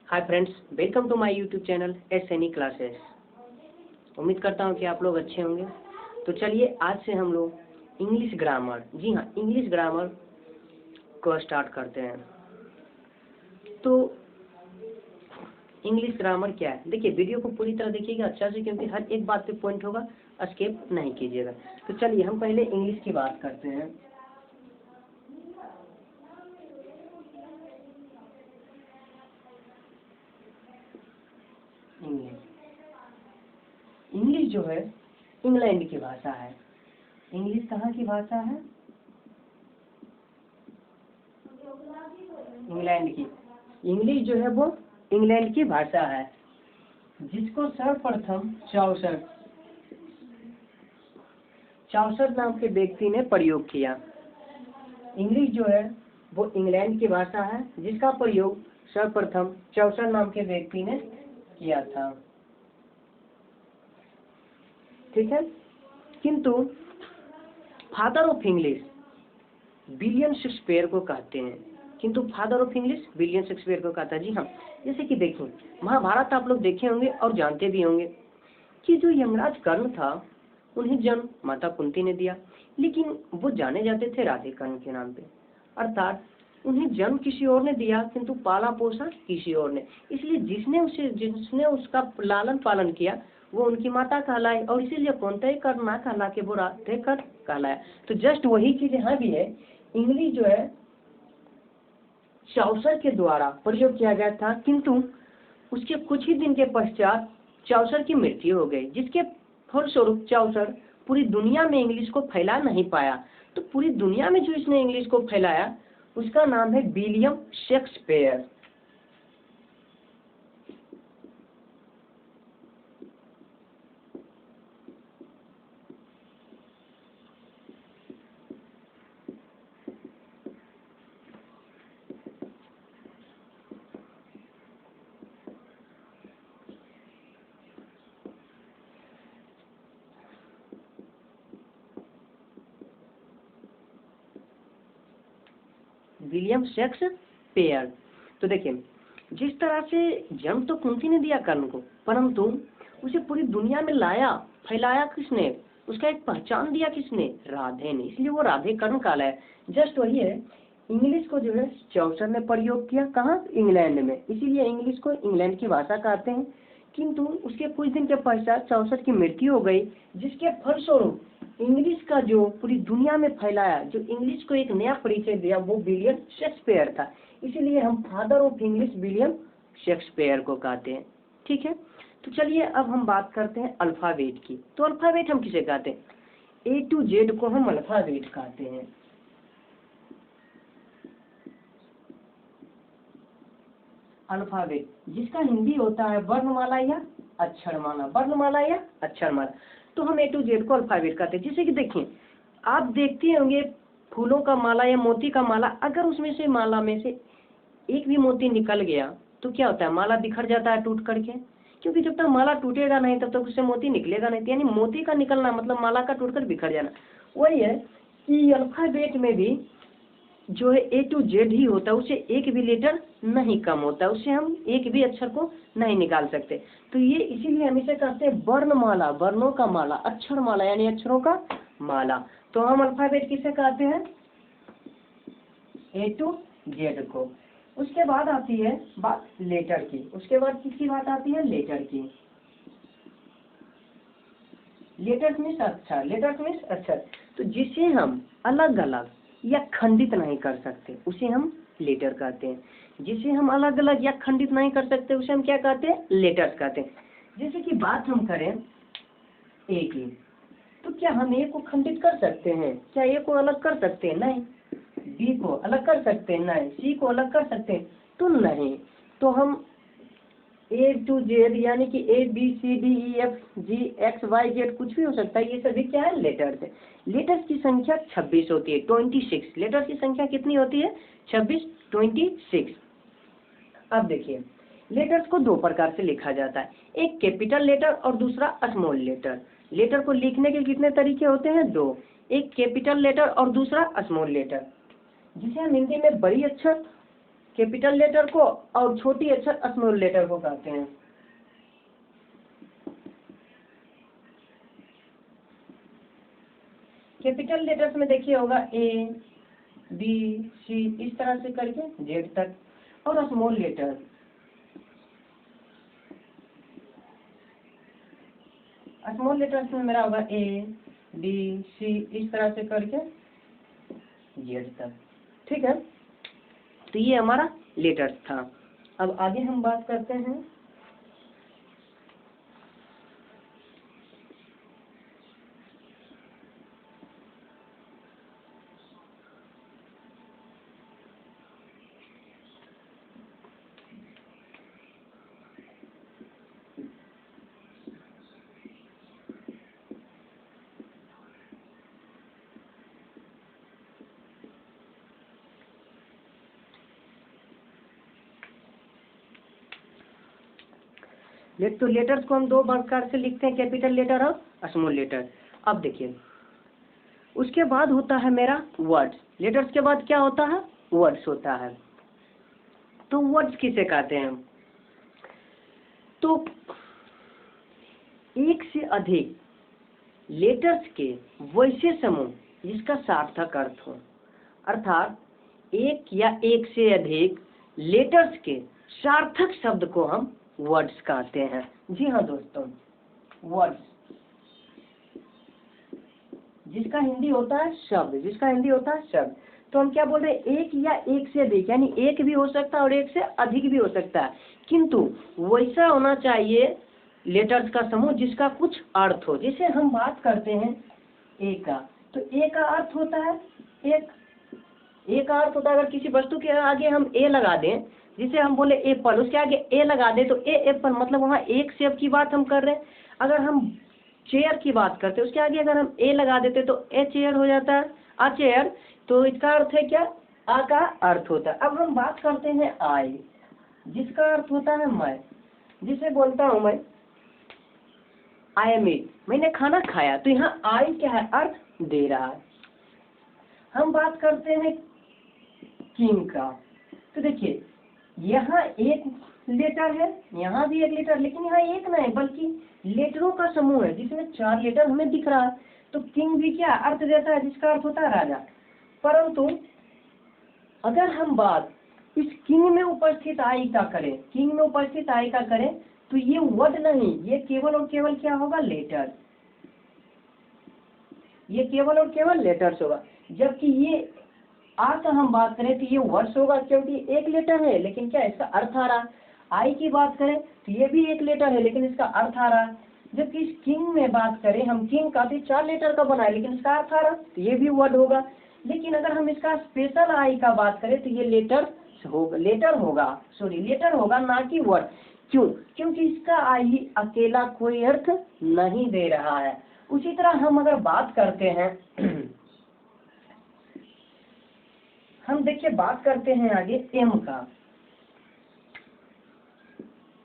Hi friends, welcome to my YouTube channel SNE classes. उम्मीद करता हूँ कि आप लोग अच्छे होंगे। तो चलिए आज से हम लोग इंग्लिश ग्रामर, जी हाँ, इंग्लिश ग्रामर को स्टार्ट करते हैं। तो इंग्लिश ग्रामर क्या है, देखिए वीडियो को पूरी तरह देखिएगा अच्छा से, क्योंकि हर एक बात पे पॉइंट होगा, स्किप नहीं कीजिएगा। तो चलिए हम पहले इंग्लिश की बात करते हैं। इंग्लिश जो है इंग्लैंड की भाषा है। इंग्लिश कहाँ की भाषा है? इंग्लैंड की। इंग्लिश जो है वो इंग्लैंड की भाषा है, जिसको सर्वप्रथम चाउसर नाम के व्यक्ति ने प्रयोग किया। इंग्लिश जो है वो इंग्लैंड की भाषा है, जिसका प्रयोग सर्वप्रथम चाउसर नाम के व्यक्ति ने किया था। ठीक है, किंतु father of English William Shakespeare को कहते हैं। किंतु father of English William Shakespeare को कहता है। जी हाँ, जैसे कि देखिए महाभारत आप लोग देखे होंगे और जानते भी होंगे कि जो यमराज कर्ण था उन्हें जन्म माता कुंती ने दिया, लेकिन वो जाने जाते थे राधे कर्ण के नाम पे। अर्थात उन्हें जन्म किसी और ने दिया, किंतु पाला पोषण किसी और ने। इसलिए जिसने उसका लालन पालन किया वो उनकी माता कहलाए, और इसीलिए कौनते कर्ण ना कहला के वो राधे कर्ण कहलाया। तो जस्ट वही चीज यहाँ भी है। इंग्लिश जो है चाउसर के द्वारा प्रयोग किया गया था, किंतु उसके कुछ ही दिन के पश्चात चाउसर की मृत्यु हो गई, जिसके फलस्वरूप चाउसर पूरी दुनिया में इंग्लिश को फैला नहीं पाया। तो पूरी दुनिया में जो इसने इंग्लिश को फैलाया उसका नाम है विलियम शेक्सपियर। William Shakespeare. तो देखिए जिस तरह से जन्म तो कुंती ने दिया कर्ण को, परंतु उसे पूरी दुनिया में लाया, फैलाया किसने, उसका एक पहचान दिया किसने, राधे ने। इसलिए वो राधे कर्ण कहलाया। जस्ट वही है, इंग्लिश को जो है चाउसर ने प्रयोग किया, कहाँ, इंग्लैंड में, इसीलिए इंग्लिश को इंग्लैंड की भाषा कहते हैं। किंतु उसके कुछ दिन के पश्चात चाउसर की मृत्यु हो गई, जिसके फलस्वरूप इंग्लिश का जो पूरी दुनिया में फैलाया, जो इंग्लिश को एक नया परिचय दिया, वो विलियम शेक्सपियर था। इसीलिए हम father of English William Shakespeare को कहते हैं। ठीक है, तो चलिए अब हम बात करते हैं अल्फाबेट की। तो अल्फाबेट हम किसे कहते हैं? A to Z को हम अल्फाबेट कहते हैं। अल्फाबेट जिसका हिंदी होता है वर्णमाला या अक्षरमाला, वर्णमाला या अक्षरमाला। तो हम A to Z को अल्फाबेट कहते हैं। जैसे कि देखिए आप देखते होंगे फूलों का माला या मोती का माला, अगर उसमें से माला में से एक भी मोती निकल गया तो क्या होता है, माला बिखर जाता है टूट करके, क्योंकि जब तक माला टूटेगा नहीं तब तक उससे मोती निकलेगा नहीं। यानी मोती का निकलना मतलब माला का टूटकर बिखर जाना। वही है कि अल्फाबेट में भी जो है A to Z ही होता है, उससे एक भी लेटर नहीं कम होता है, उससे हम एक भी अक्षर को नहीं निकाल सकते। तो ये इसीलिए हम इसे कहते हैं वर्णमाला, वर्णों का माला, अक्षर माला यानी अक्षरों का माला। तो हम अल्फाबेट किसे कहते हैं? A to Z को। उसके बाद आती है बात लेटर की। उसके बाद किसकी बात आती है? लेटर की। लेटर्स मीन्स अक्षर, लेटर्स मीन्स अक्षर। तो जिसे हम अलग अलग या खंडित नहीं कर सकते उसे हम लेटर कहते हैं। जिसे हम अलग अलग या खंडित नहीं कर सकते उसे हम क्या कहते हैं? लेटर्स कहते हैं। जैसे कि बात हम करें ए की, तो क्या हम ए को खंडित कर सकते हैं? क्या ए को अलग कर सकते हैं? नहीं। बी को अलग कर सकते हैं? नहीं। सी को अलग कर सकते हैं? तो नहीं। तो हम A to Z यानी कि A B C D E F G X Y Z कुछ भी हो सकता है, ये सभी क्या है? लेटर्स है। लेटर्स की संख्या 26 होती है, 26। लेटर्स की संख्या कितनी होती है? 26, 26। अब देखिए लेटर्स को दो प्रकार से लिखा जाता है, एक कैपिटल लेटर और दूसरा स्मॉल लेटर। लेटर को लिखने के कितने तरीके होते हैं? दो, एक कैपिटल लेटर और दूसरा स्मॉल लेटर, जिसे हम हिंदी में बड़ी अक्षर कैपिटल लेटर को और छोटी अक्षर स्मॉल लेटर को कहते हैं। कैपिटल लेटर्स में देखिए होगा ए बी सी इस तरह से करके जेड तक, और स्मॉल लेटर में मेरा होगा ए बी सी इस तरह से करके जेड तक। ठीक है, तो ये हमारा लेटर्स था। अब आगे हम बात करते हैं तो लेटर्स को हम दो प्रकार से लिखते हैं, कैपिटल लेटर और स्मॉल लेटर। अब देखिए उसके बाद होता है मेरा वर्ड्स। लेटर्स के बाद क्या होता है? वर्ड्स होता है। तो वर्ड्स किसे कहते हैं? तो एक से अधिक लेटर्स के वैसे समूह जिसका सार्थक अर्थ हो, अर्थात एक या एक से अधिक लेटर्स के सार्थक शब्द को हम वर्ड्स कहते हैं। जी हाँ दोस्तों, वर्ड्स जिसका हिंदी होता है शब्द, तो हम क्या बोल रहे हैं? एक या एक से अधिक, यानी एक भी हो सकता है और एक से अधिक भी हो सकता है, किंतु वैसा होना चाहिए लेटर्स का समूह जिसका कुछ अर्थ हो। जैसे हम बात करते हैं ए का, तो ए का अर्थ होता है एक का अर्थ होता है, अगर किसी वस्तु के आगे हम ए लगा दें, जिसे हम बोले एप्पल, उसके आगे ए लगा दे तो ए एप्पल, मतलब वहाँ एक सेब की बात हम कर रहे हैं। अगर हम चेयर की बात करते हैं, उसके आगे अगर हम ए लगा देते तो ए चेयर हो जाता है, आ चेयर। तो इसका अर्थ है क्या? आ का अर्थ होता है। अब हम बात करते हैं आई, जिसका अर्थ होता है मैं। जिसे बोलता हूँ मैं आई एम ईट, मैंने खाना खाया, तो यहाँ आई क्या है? अर्थ दे रहा है। हम बात करते हैं किंग का, तो देखिए यहाँ एक लेटर है, यहाँ भी एक लेटर, लेकिन यहाँ एक नहीं बल्कि लेटरों का समूह है जिसमें 4 लेटर हमें दिख रहा है। तो किंग भी क्या अर्थ देता है? जिसका अर्थ होता है राजा। परंतु अगर हम बात इस किंग में उपस्थित आई का करें, तो ये वर्ड नहीं, ये केवल और केवल क्या होगा? लेटर। ये केवल और केवल लेटर्स होगा। जबकि ये आ का हम बात करें तो ये वर्ड्स होगा, क्योंकि एक लेटर है लेकिन क्या इसका अर्थ आ रहा है। आई की बात करें तो ये भी एक लेटर है लेकिन इसका अर्थ आ रहा है। जबकि इस किंग में बात करें, हम किंग का भी 4 लेटर का बना है लेकिन इसका अर्थ आ रहा है, तो ये भी वर्ड होगा। लेकिन अगर हम इसका स्पेशल आई का बात करें तो ये लेटर होगा ना कि वर्ड। क्यों? क्योंकि इसका आई अकेला कोई अर्थ नहीं दे रहा है। उसी तरह हम अगर बात करते हैं हम देखिए बात करते हैं आगे एम का,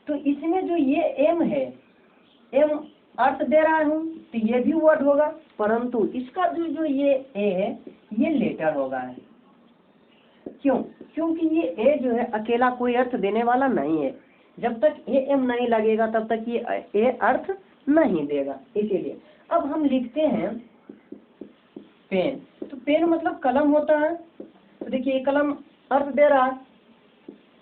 तो इसमें जो ये एम है, एम अर्थ दे रहा हूँ तो ये भी वर्ड होगा, परंतु इसका जो ये ए है ये लेटर होगा। क्यों? क्योंकि ये ए जो है अकेला कोई अर्थ देने वाला नहीं है। जब तक ए एम नहीं लगेगा तब तक ये ए अर्थ नहीं देगा। इसीलिए अब हम लिखते हैं पेन, तो पेन मतलब कलम होता है। तो देखिए कलम अर्थ दे रहा है,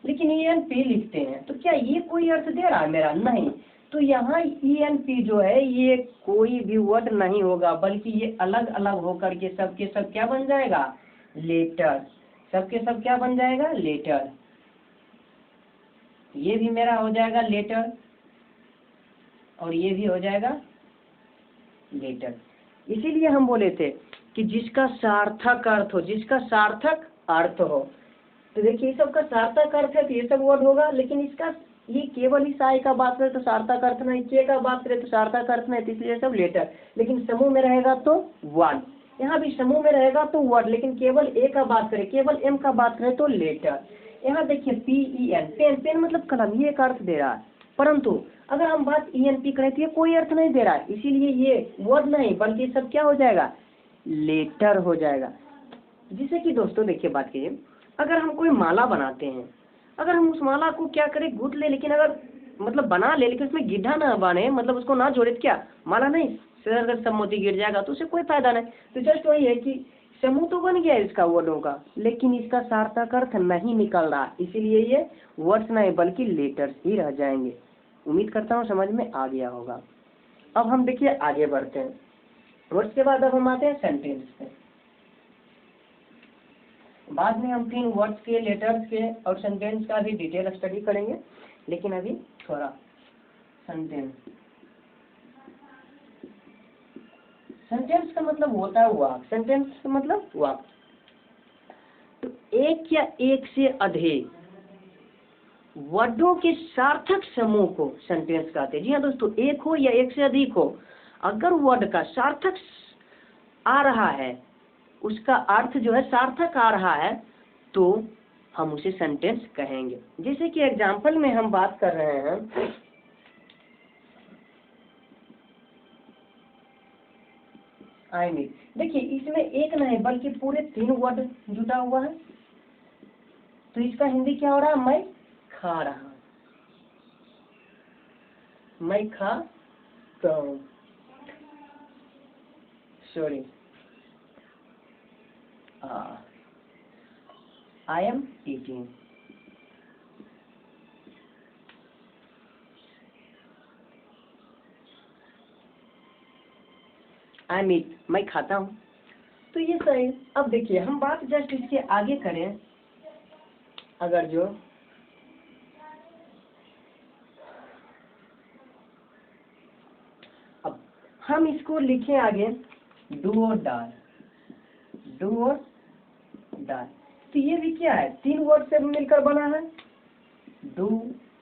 लेकिन ENP लिखते हैं तो क्या ये कोई अर्थ दे रहा है मेरा? नहीं। तो यहाँ ENP जो है ये कोई भी वर्ड नहीं होगा, बल्कि ये अलग अलग होकर के सब के सब क्या बन जाएगा? लेटर। सब के सब क्या बन जाएगा? लेटर। ये भी मेरा हो जाएगा लेटर और ये भी हो जाएगा लेटर। इसीलिए हम बोले थे कि जिसका सार्थक अर्थ हो, तो देखिए ये सब का सार्थक अर्थ है तो ये सब वर्ड होगा, लेकिन इसका ये केवल इस आई का बात करें तो सार्थक अर्थ नहीं, के का बात करें तो सार्थक अर्थ नहीं, तो इसलिए सब लेटर। लेकिन समूह में रहेगा तो वर्ड, यहाँ भी समूह में रहेगा तो वर्ड, लेकिन केवल ए का बात करें, केवल एम का बात करें तो लेटर। यहाँ देखिए PEN, पेन मतलब कलम, ये एक अर्थ दे रहा है, परंतु अगर हम बात ENP करें तो ये कोई अर्थ नहीं दे रहा है, इसीलिए ये वर्ड नहीं बल्कि सब क्या हो जाएगा? लेटर हो जाएगा। जिसे कि दोस्तों देखिए बात कीजिए, अगर हम कोई माला बनाते हैं अगर हम उस माला को क्या करें, गूंथ ले, लेकिन अगर मतलब बना ले लेकिन उसमें गिड्ढा ना बने, मतलब उसको ना जोड़े, तो क्या माला नहीं, फिर अगर सब मोती गिर जाएगा तो उसे कोई फायदा नहीं। तो जस्ट वही है कि समूह तो बन गया इसका वर्डों का, लेकिन इसका सार्थक अर्थ नहीं निकल रहा, इसीलिए ये वर्ड्स नहीं बल्कि लेटर्स ही रह जाएंगे। उम्मीद करता हूँ समझ में आ गया होगा। अब हम देखिए आगे बढ़ते हैं, वर्ड्स के बाद अब हम आते हैं सेंटेंस पे। बाद में हम 3 वर्ड्स के, लेटर्स के और सेंटेंस का भी डिटेल स्टडी करेंगे, लेकिन अभी थोड़ा सेंटेंस। सेंटेंस का मतलब होता है वाक्य, सेंटेंस का मतलब वाक्य। तो एक या एक से अधिक वर्डों के सार्थक समूह को सेंटेंस कहते हैं। जी हाँ दोस्तों, एक हो या एक से अधिक हो, अगर वर्ड का सार्थक आ रहा है, उसका अर्थ जो है सार्थक आ रहा है, तो हम उसे सेंटेंस कहेंगे। जैसे कि एग्जाम्पल में हम बात कर रहे हैं, आई मीन, देखिए इसमें एक नहीं बल्कि पूरे 3 वर्ड जुटा हुआ है, तो इसका हिंदी क्या हो रहा है, मैं खा रहा, मैं खा रहा हूं, sorry, I am eating. I meat, मैं खाता हूँ। तो ये सही। अब देखिए हम बात जस्ट इसके आगे करें, अगर जो अब हम इसको लिखें आगे, डू और डाई, डू और डाई, तो ये भी क्या है, 3 वर्ड से मिलकर बना है, डू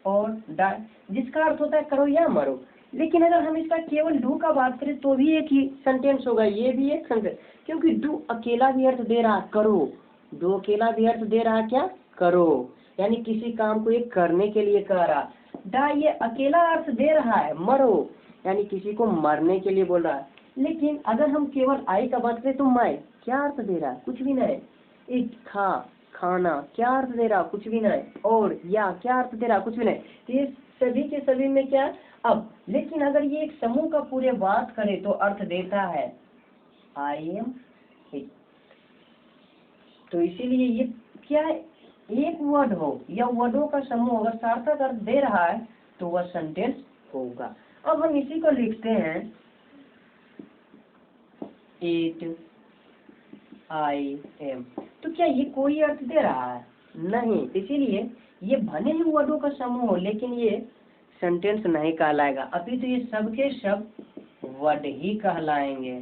और डाई, जिसका अर्थ होता है करो या मरो। लेकिन अगर हम इसका केवल डू का बात करें तो भी एक ही सेंटेंस होगा, ये भी एक सेंटेंस, क्योंकि डू अकेला भी अर्थ दे रहा है करो, डू अकेला भी अर्थ दे रहा है क्या, करो, यानी किसी काम को ये करने के लिए कह रहा। डाई ये अकेला अर्थ दे रहा है मरो, यानी किसी को मरने के लिए बोल रहा है। लेकिन अगर हम केवल आई का बात करें तो मैं क्या अर्थ दे रहा है, कुछ भी नहीं। इट खा, खाना, क्या अर्थ दे रहा, कुछ भी नहीं। और या क्या अर्थ दे रहा, कुछ भी नहीं। तो ये सभी के सभी में क्या है। अब लेकिन अगर ये एक समूह का पूरे बात करे तो अर्थ देता है आई एम इट। तो इसीलिए ये क्या है, एक वर्ड हो या वर्डों का समूह अगर सार्थक अर्थ दे रहा है तो वह सेंटेंस होगा। अब हम इसी को लिखते हैं, इट, आई एम। तो क्या ये कोई अर्थ दे रहा है, नहीं, इसीलिए ये भले ही वर्डों का समूह हो लेकिन ये सेंटेंस नहीं कहलाएगा, अभी तो ये सब के सब वर्ड ही कहलाएंगे।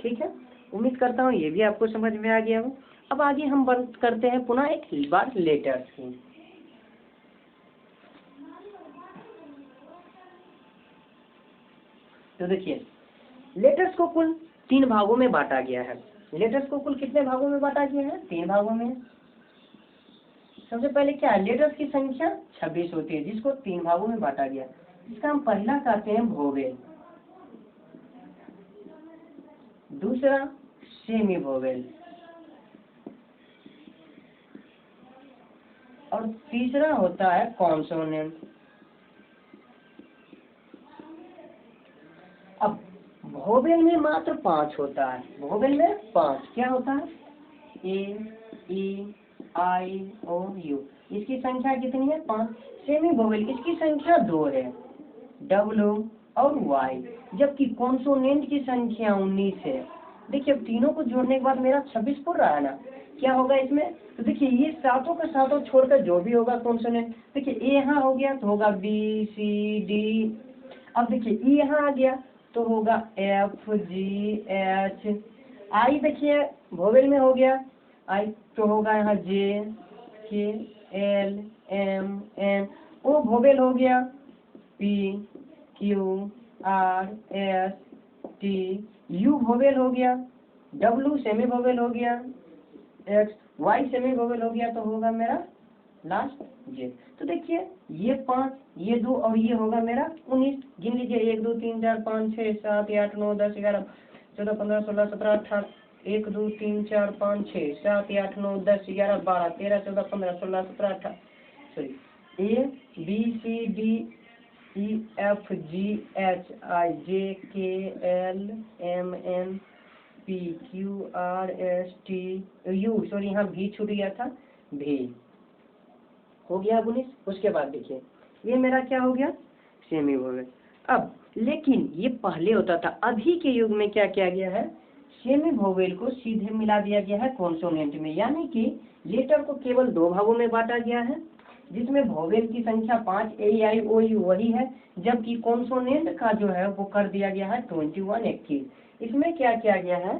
ठीक है, उम्मीद करता हूँ ये भी आपको समझ में आ गया हो। अब आगे हम बात करते हैं पुनः एक बार लेटर्स की। तो देखिए लेटर्स को कुल 3 भागों में बांटा गया है। लेटर्स को कुल कितने भागों में बांटा गया है, 3 भागों में। सबसे पहले क्या है, लेटर्स की संख्या 26 होती है, जिसको 3 भागों में बांटा गया। इसका हम पहला कहते हैं वोवेल, दूसरा सेमी वोवेल, और तीसरा होता है कॉन्सोनेंट। अब वोवेल में मात्र 5 होता है, वोवेल में 5 क्या होता है, ए, ई, आई, ओ, यू, इसकी संख्या कितनी है, 5। सेमी वोवेल इसकी संख्या 2 है, डब्ल्यू और वाई, जबकि कॉन्सोनेंट की संख्या 19 है। देखिए अब तीनों को जोड़ने के बाद मेरा 26 पड़ रहा है ना, क्या होगा इसमें, तो देखिए ये सातों का सातों छोड़कर जो भी होगा कॉन्सोनेंट, देखिए ए यहाँ हो गया तो होगा बी सी डी। अब देखिए ई यहाँ आ गया तो होगा एफ जी एच। आई देखिए वोवेल में हो गया, आई तो होगा यहाँ जे के एल एम एन। ओ वोवेल हो गया P Q R S T. You vowel हो गया, डब्ल्यू सेमी वोवेल हो गया, एक्स वाई सेमी वोवेल हो गया, तो होगा मेरा लास्ट जे। तो देखिए ये 5, ये 2 और ये होगा मेरा 19। गिन लीजिए 1 2 3 4 5 6 7 8 9 10 11 14 15 16 17 18 1 2 3 4 5 6 7 8 9 10 11 12 13 14 15 16 17 18 sorry A B C D E F G H I J K L M N P Q R S T U sorry यहाँ भी छूट गया था, भी हो गया 19। उसके बाद देखिए ये मेरा क्या हो गया, सेमी वोवेल। अब लेकिन ये पहले होता था, अभी के युग में क्या किया गया है, सेमी वोवेल को सीधे मिला दिया गया है कॉन्सोनेंट में, यानी कि लेटर को केवल 2 भागों में बांटा गया है, जिसमें वोवेल की संख्या 5 ए आई ओ यू वही है, जबकि कॉन्सोनेंट का जो है वो कर दिया गया है 21 21। इसमें क्या किया गया है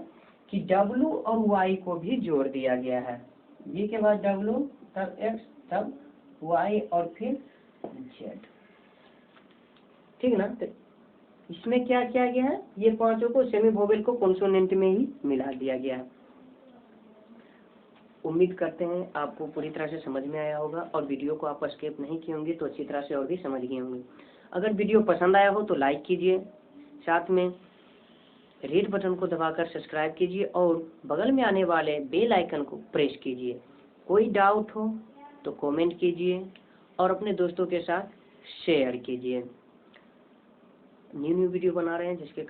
कि W और Y को भी जोड़ दिया गया है, V के बाद W तब X तब Y और फिर Z, ठीक ना। तो इसमें क्या किया गया है, ये पांचों को सेमी वोवेल को कॉन्सोनेंट में ही मिला दिया गया है। उम्मीद करते हैं आपको पूरी तरह से समझ में आया होगा, और वीडियो को आप स्किप नहीं किए होंगे तो अच्छी तरह से और भी समझ गए होंगे। अगर वीडियो पसंद आया हो तो लाइक कीजिए, साथ में रेड बटन को दबाकर सब्सक्राइब कीजिए और बगल में आने वाले बेल आइकन को प्रेस कीजिए। कोई डाउट हो तो कमेंट कीजिए और अपने दोस्तों के साथ शेयर कीजिए। न्यू वीडियो बना रहे हैं जिसके